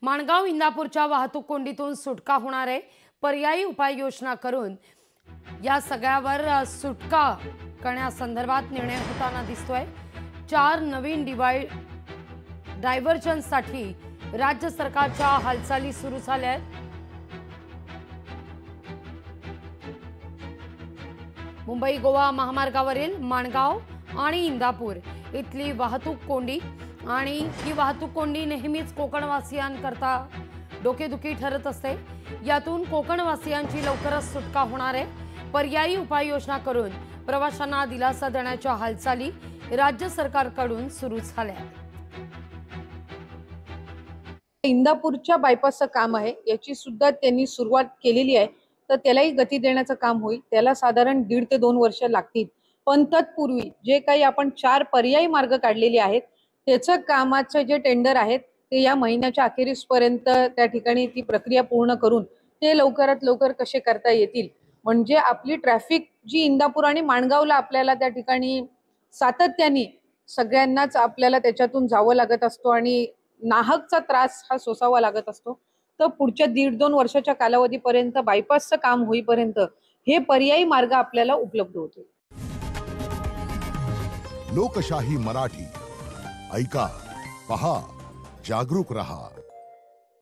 माणगाव इंदापूरच्या वाहतूक कोंडीतून सुटका होणार आहे। पर्यायी उपाययोजना करून या सगळ्यावर सुटका करण्यासंदर्भात निर्णय होताना दिसतोय। 4 नवीन डायव्हर्जनसाठी राज्य सरकारच्या हालचाली सुरू झाल्या आहेत। मुंबई गोवा महामार्गावरील माणगाव आणि इंदापूर इथली वाहतूक कोंडी आणि ही वाहतूक कोंडी नेहमीच कोकणवासियांकरता डोकेदुखी ठरत असते। यातून कोकणवासियांची लवकरच सुटका होणार आहे। पर्यायी उपाययोजना करून प्रवाशांना दिलासा देण्याच्या हालचाली राज्य सरकारकडून सुरू झाल्या आहेत। इंदापूरच्या बायपासचं काम आहे, याची सुद्धा त्यांनी सुरुवात केलेली आहे, तर त्यालाही गती देण्याचं काम होईल। त्याला साधारण 1.5 ते 2 वर्ष लागतील। पण तत्पूर्वी जे काही आपण 4 पर्यायी मार्ग काढलेले आहेत, त्याचं कामाचं जे टेंडर आहेत ते या महिन्याच्या अखेरीसपर्यंत त्या ठिकाणी ती प्रक्रिया पूर्ण करून ते लवकरात लवकर कसे करता येतील, म्हणजे आपली ट्रॅफिक जी इंदापूर आणि माणगावला आपल्याला त्या ठिकाणी सातत्याने सगळ्यांनाच आपल्याला त्याच्यातून जावं लागत असतो आणि नाहकचा त्रास हा सोसावा लागत असतो। तर पुढच्या 1.5-2 वर्षाच्या कालावधीपर्यंत बायपासचं काम होईपर्यंत हे पर्यायी मार्ग आपल्याला उपलब्ध होतील। लोकशाही मराठी ऐका, पहा, जागरूक रहा।